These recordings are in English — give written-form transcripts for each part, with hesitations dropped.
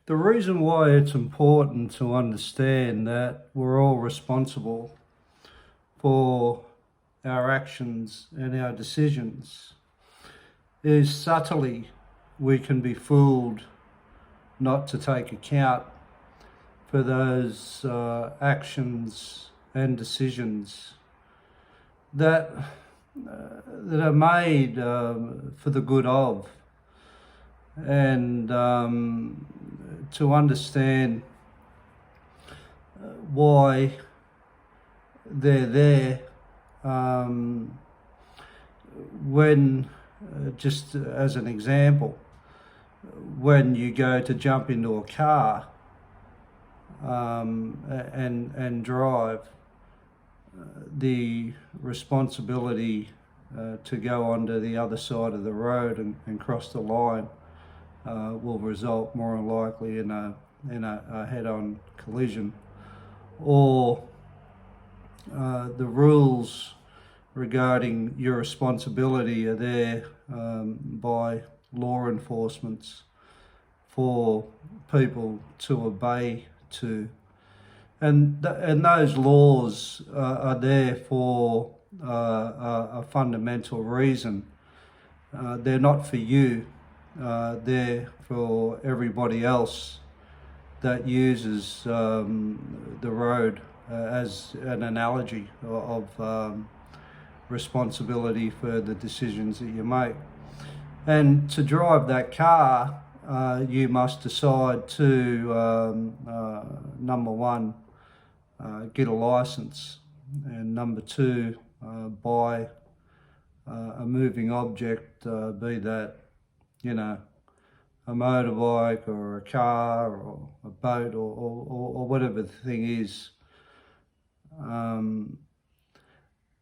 The reason why it's important to understand that we're all responsible for our actions and our decisions is subtly we can be fooled not to take account for those actions and decisions that that are made for the good of, and to understand why they're there. When just as an example, when you go to jump into a car and drive, the responsibility to go onto the other side of the road and cross the line will result more than likely in a head-on collision, or the rules regarding your responsibility are there by law enforcement for people to obey to. And those laws are there for a fundamental reason. They're not for you, they're for everybody else that uses the road as an analogy of responsibility for the decisions that you make. And to drive that car, you must decide to, number one, get a license, and number two, buy a moving object, be that, a motorbike or a car or a boat or whatever the thing is.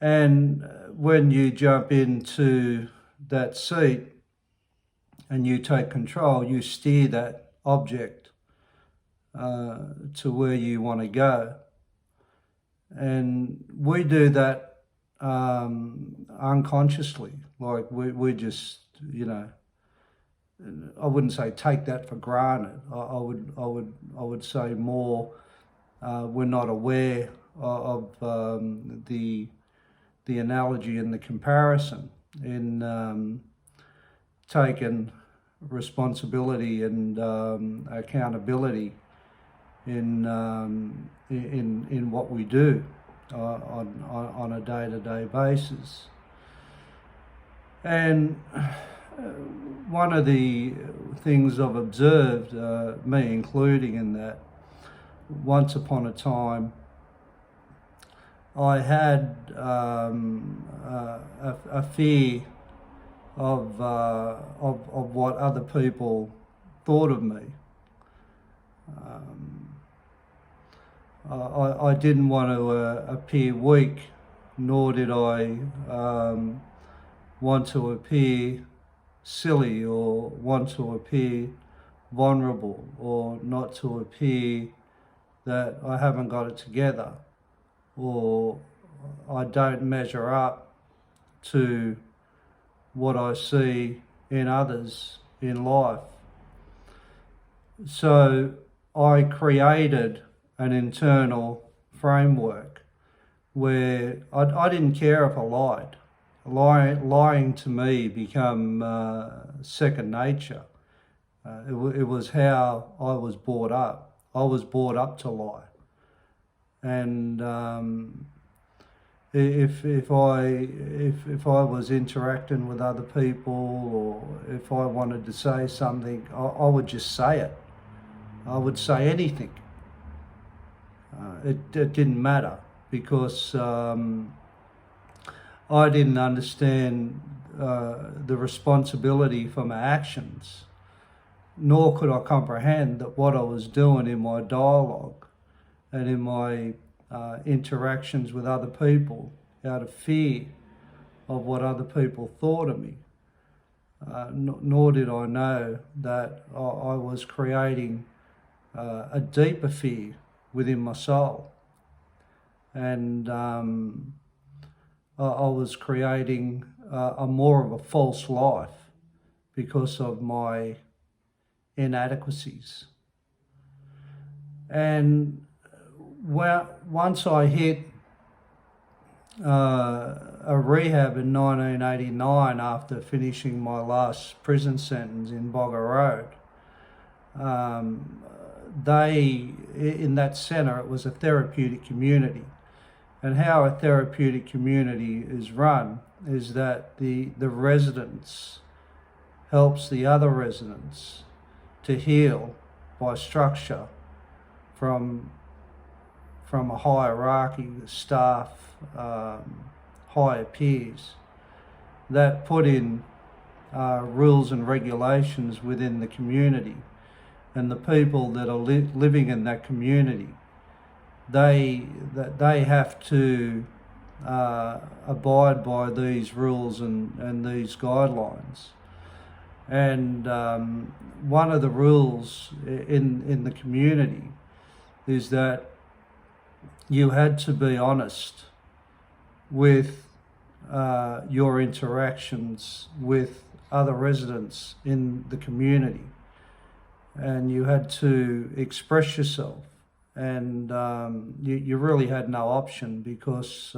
And when you jump into that seat and you take control, you steer that object to where you want to go. And we do that unconsciously. Like we just, I wouldn't say take that for granted. I would say more we're not aware of the analogy and the comparison in taking responsibility and accountability in what we do on a day-to-day basis. And one of the things I've observed, me including in that, once upon a time, I had a fear of what other people thought of me. I didn't want to appear weak, nor did I want to appear silly or want to appear vulnerable, or not to appear that I haven't got it together, or I don't measure up to what I see in others in life. So I created an internal framework where I didn't care if I lied. Lying to me became second nature. It was how I was brought up. I was brought up to lie. And if I was interacting with other people, or if I wanted to say something, I would just say it. I would say anything. It didn't matter, because I didn't understand the responsibility for my actions, nor could I comprehend that what I was doing in my dialogue and in my interactions with other people, out of fear of what other people thought of me. Nor did I know that I was creating a deeper fear within my soul. And I was creating a more of a false life because of my inadequacies. And once I hit a rehab in 1989 after finishing my last prison sentence in Bogger Road, in that centre, it was a therapeutic community. And how a therapeutic community is run is that the residents helps the other residents to heal by structure from a hierarchy, staff, higher peers that put in rules and regulations within the community. And the people that are living in that community, they have to abide by these rules and these guidelines. And one of the rules in the community is that you had to be honest with your interactions with other residents in the community, and you had to express yourself, and you really had no option, because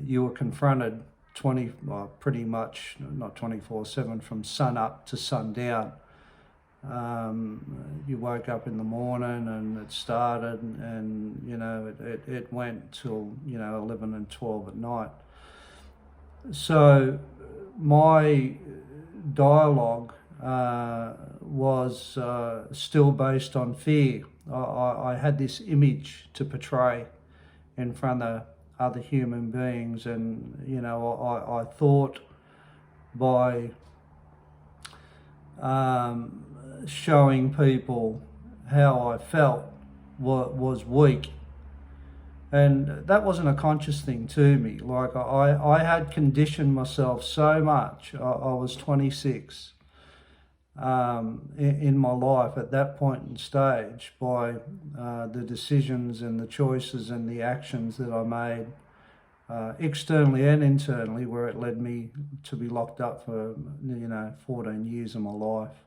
you were confronted pretty much, not 24/7, from sun up to sundown. You woke up in the morning and it started, and it went till 11 and 12 at night. So my dialogue was still based on fear. I had this image to portray in front of other human beings, and I thought by showing people how I felt was weak. And that wasn't a conscious thing to me. Like, I had conditioned myself so much. I was 26 in my life at that point in stage by the decisions and the choices and the actions that I made externally and internally, where it led me to be locked up for 14 years of my life,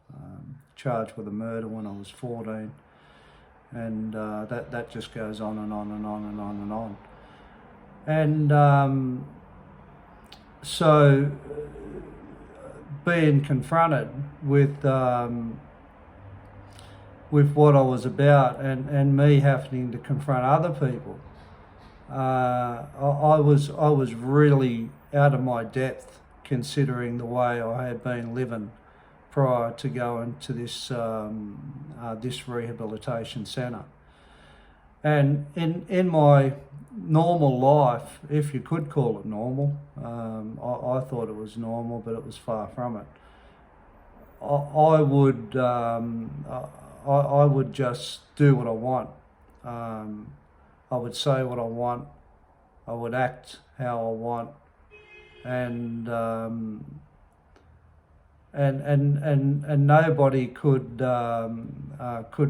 charged with a murder when I was 14, and that just goes on and on and on and on and on. And so being confronted with what I was about, and me having to confront other people, I was really out of my depth, considering the way I had been living prior to going to this rehabilitation centre. And in my normal life, if you could call it normal, I thought it was normal, but it was far from it. I would just do what I want. I would say what I want. I would act how I want, and nobody could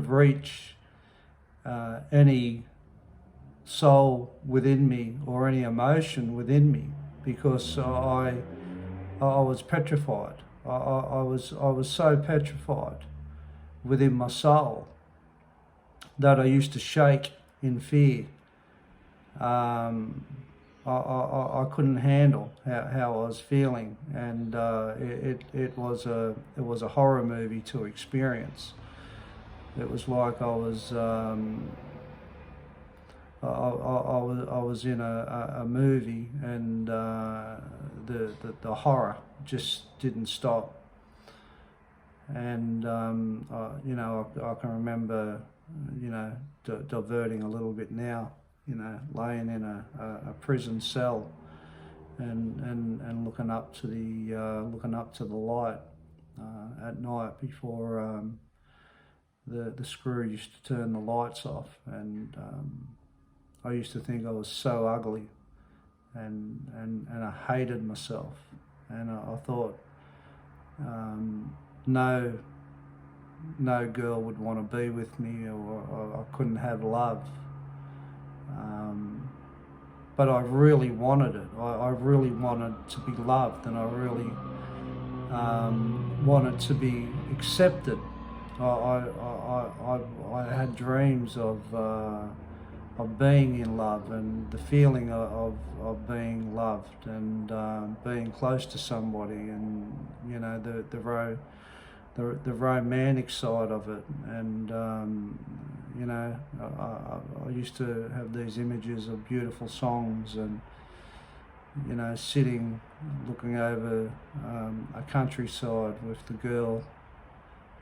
reach any soul within me or any emotion within me, because I was petrified. I was so petrified within my soul that I used to shake in fear. I couldn't handle how I was feeling, and it was a horror movie to experience. It was like I was in a movie, and the horror just didn't stop. And I can remember diverting a little bit now, laying in a prison cell and looking up to the light at night before the screw used to turn the lights off. And I used to think I was so ugly, and I hated myself, and I thought no girl would want to be with me, or I couldn't have love. But I really wanted it. I really wanted to be loved, and I really wanted to be accepted I had dreams of being in love, and the feeling of being loved, and being close to somebody, and you know, the romantic side of it. And you know, I used to have these images of beautiful songs, and you know, sitting looking over a countryside with the girl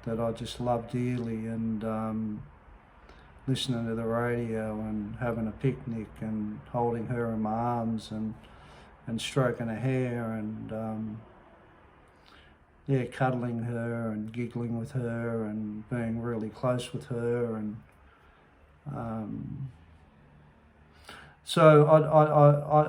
that I just loved dearly, and listening to the radio and having a picnic and holding her in my arms, and stroking her hair, and yeah, cuddling her and giggling with her and being really close with her. And so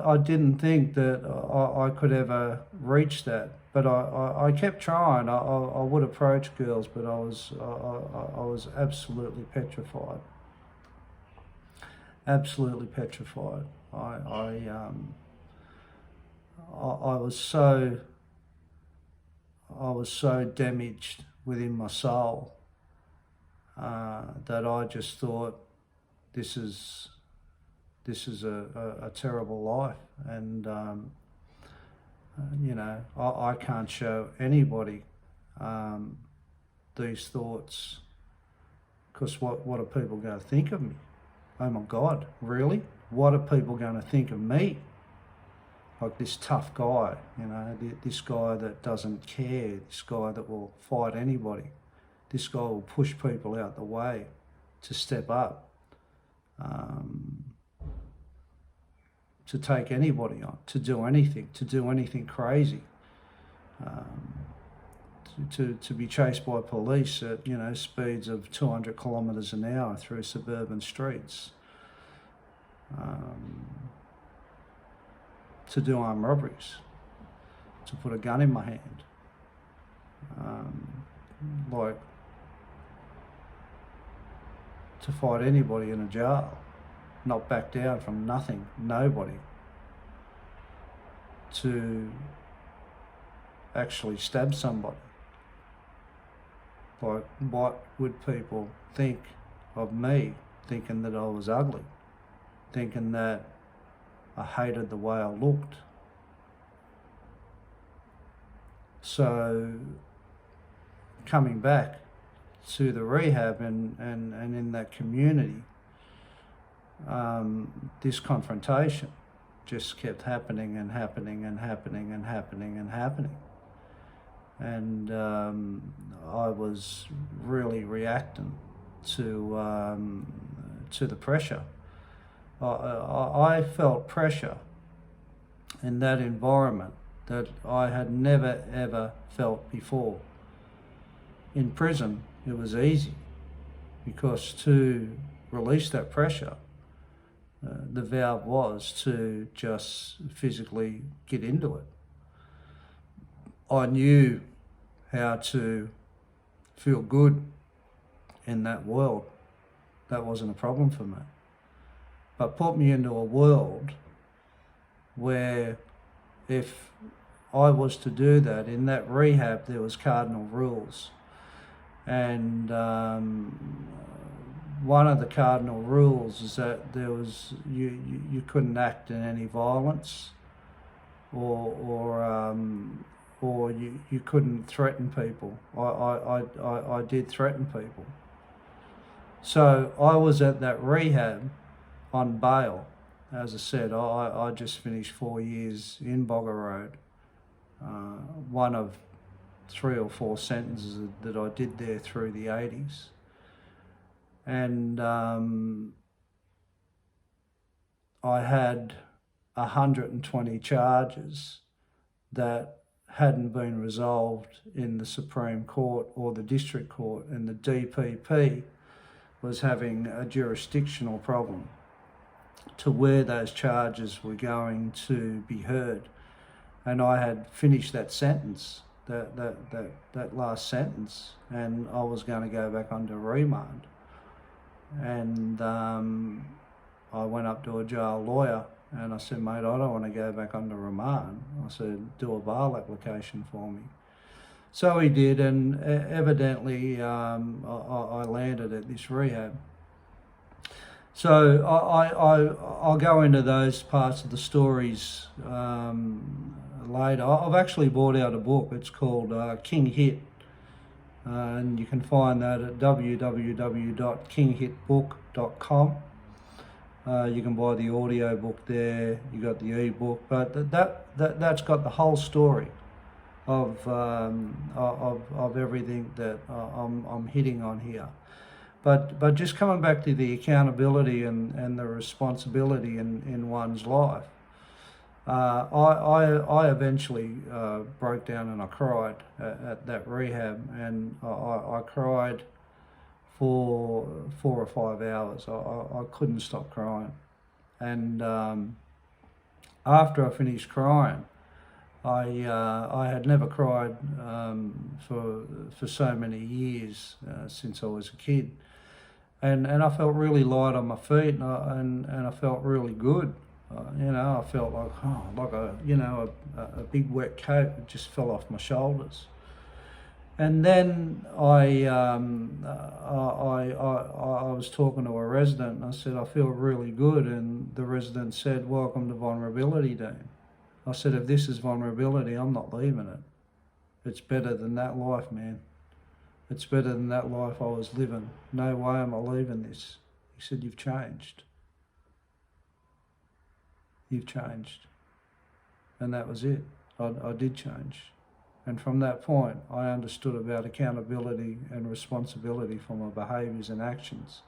I didn't think that I could ever reach that, but I kept trying. I would approach girls, but I was absolutely petrified. Absolutely petrified. I was so damaged within my soul that I just thought, this is a terrible life, and you know, I can't show anybody these thoughts, because what are people going to think of me? Oh my God, really? What are people going to think of me? Like this tough guy, you know, this guy that doesn't care, this guy that will fight anybody, this guy will push people out the way to step up, to take anybody on, to do anything crazy, to be chased by police at, you know, speeds of 200 kilometres an hour through suburban streets, to do armed robberies, to put a gun in my hand, like to fight anybody in a jail, not back down from nothing, nobody, to actually stab somebody. Like, what would people think of me, thinking that I was ugly, thinking that I hated the way I looked? So coming back to the rehab and in that community, this confrontation just kept happening and happening and happening and happening and happening. And I was really reacting to the pressure. I felt pressure in that environment that I had never ever felt before. In prison, it was easy, because to release that pressure, the vow was to just physically get into it. I knew how to feel good in that world. That wasn't a problem for me. But put me into a world where, if I was to do that, in that rehab there was cardinal rules. And one of the cardinal rules is that there was you couldn't act in any violence, or you couldn't threaten people. I did threaten people. So I was at that rehab on bail. As I said, I just finished 4 years in Bogger Road, one of 3 or 4 sentences that I did there through the 80s. And I had 120 charges that hadn't been resolved in the Supreme Court or the District Court, and the DPP was having a jurisdictional problem to where those charges were going to be heard. And I had finished that sentence, that last sentence, and I was going to go back under remand. And I went up to a jail lawyer and I said, mate, I don't want to go back under remand. I said, do a bail application for me. So he did, and evidently I landed at this rehab. So I'll go into those parts of the stories later. I've actually bought out a book. It's called King Hit, and you can find that at www.kinghitbook.com. You can buy the audio book there. You got the ebook, but that's got the whole story of everything that I'm hitting on here. But just coming back to the accountability and the responsibility in one's life, I eventually broke down and I cried at that rehab, and I cried for 4 or 5 hours. I couldn't stop crying, and after I finished crying, I had never cried for so many years since I was a kid, and I felt really light on my feet, and I felt really good. I felt like a big wet coat that just fell off my shoulders. And then I was talking to a resident, and I said, I feel really good, and the resident said, welcome to Vulnerability Dean. I said, if this is vulnerability, I'm not leaving it. It's better than that life, man. It's better than that life I was living. No way am I leaving this. He said, you've changed. You've changed. And that was it. I did change. And from that point, I understood about accountability and responsibility for my behaviours and actions.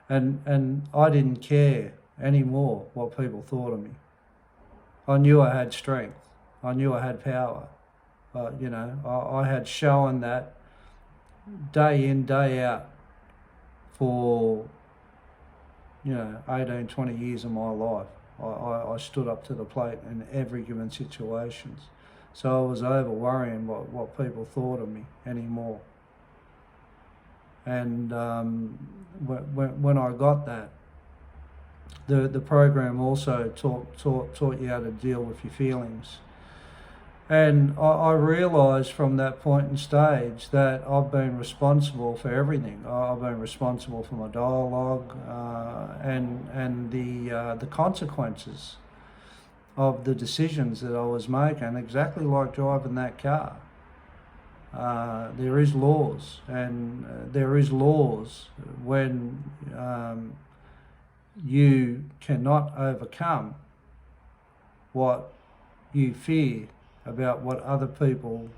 And I didn't care anymore what people thought of me. I knew I had strength. I knew I had power. I had shown that day in, day out for, 18, 20 years of my life. I stood up to the plate in every given situation. So I was over worrying what people thought of me anymore. And when I got that, the program also taught you how to deal with your feelings. And I realised from that point in stage that I've been responsible for everything. I've been responsible for my dialogue and the consequences of the decisions that I was making, exactly like driving that car. There is laws, and there is laws when you cannot overcome what you fear about what other people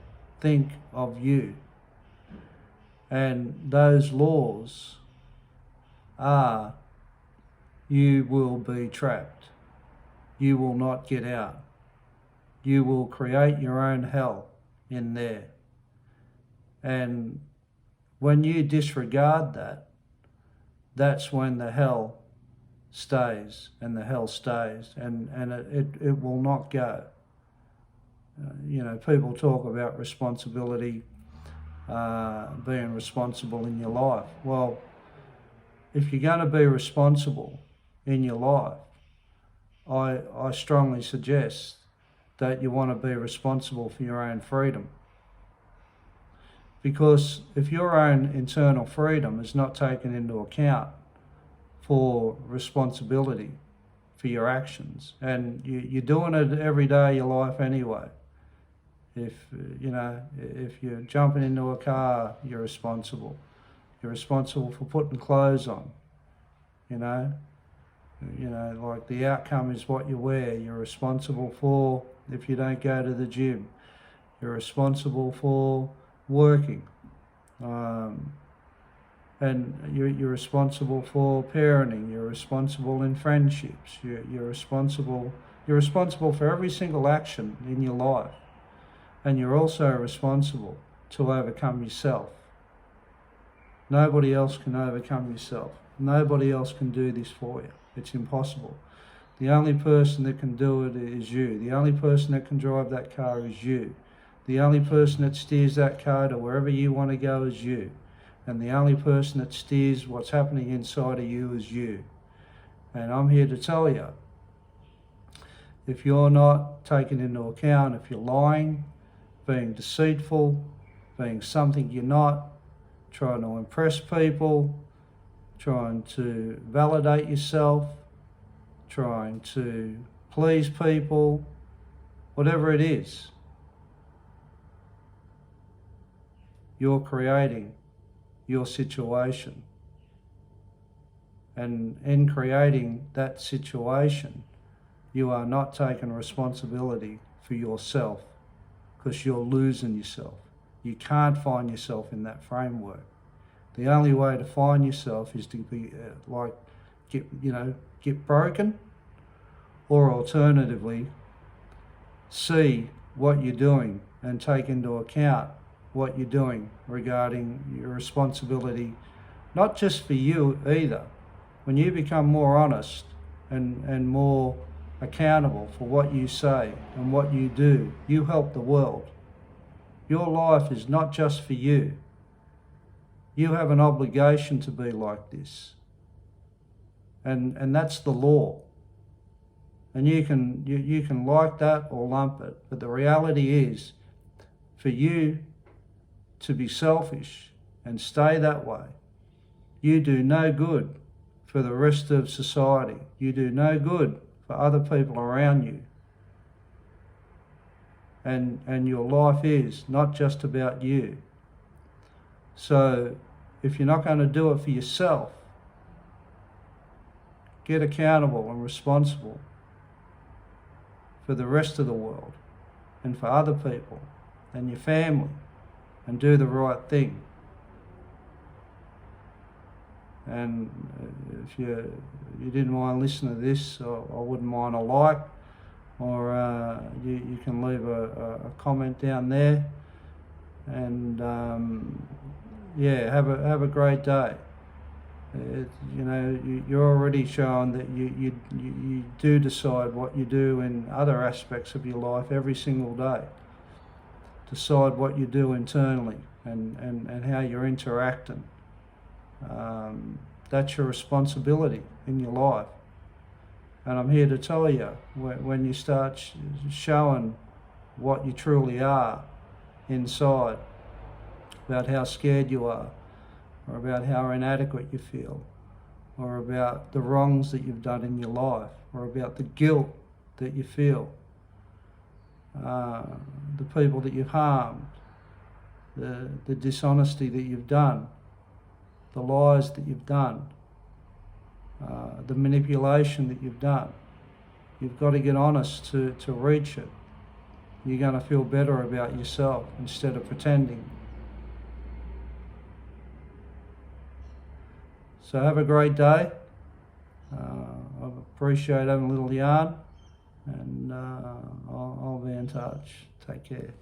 think of you. And those laws are, you will be trapped. You will not get out. You will create your own hell in there. And when you disregard that, that's when the hell stays, and the hell stays, and it will not go. People talk about responsibility, being responsible in your life. Well, if you're going to be responsible in your life, I strongly suggest that you want to be responsible for your own freedom. Because if your own internal freedom is not taken into account for responsibility for your actions, and you're doing it every day of your life anyway. If you're jumping into a car, you're responsible. You're responsible for putting clothes on. Like the outcome is what you wear. You're responsible for if you don't go to the gym. You're responsible for working. And you're responsible for parenting. You're responsible in friendships. You're responsible for every single action in your life. And you're also responsible to overcome yourself. Nobody else can overcome yourself. Nobody else can do this for you. It's impossible. The only person that can do it is you. The only person that can drive that car is you. The only person that steers that car to wherever you want to go is you. And the only person that steers what's happening inside of you is you. And I'm here to tell you, if you're not taking into account, if you're lying, being deceitful, being something you're not, trying to impress people, trying to validate yourself, trying to please people, whatever it is. You're creating your situation. And in creating that situation, you are not taking responsibility for yourself, because you're losing yourself. You can't find yourself in that framework. The only way to find yourself is to be get broken, or alternatively, see what you're doing and take into account what you're doing regarding your responsibility, not just for you either. When you become more honest and more accountable for what you say and what you do, you help the world. Your life is not just for you. You have an obligation to be like this. And that's the law. And you can like that or lump it, but the reality is, for you to be selfish and stay that way, you do no good for the rest of society. You do no good for other people around you. And your life is not just about you. So if you're not going to do it for yourself, get accountable and responsible for the rest of the world and for other people and your family, and do the right thing. And if you didn't mind listening to this, I wouldn't mind a like, or you can leave a comment down there. And yeah, have a great day. You're already showing that you do decide what you do in other aspects of your life every single day. Decide what you do internally and how you're interacting. That's your responsibility in your life. And I'm here to tell you, when you start showing what you truly are inside, about how scared you are, or about how inadequate you feel, or about the wrongs that you've done in your life, or about the guilt that you feel, the people that you've harmed, the dishonesty that you've done, the lies that you've done, the manipulation that you've done. You've got to get honest to reach it. You're going to feel better about yourself instead of pretending. So have a great day. I appreciate having a little yarn, and I'll be in touch. Take care.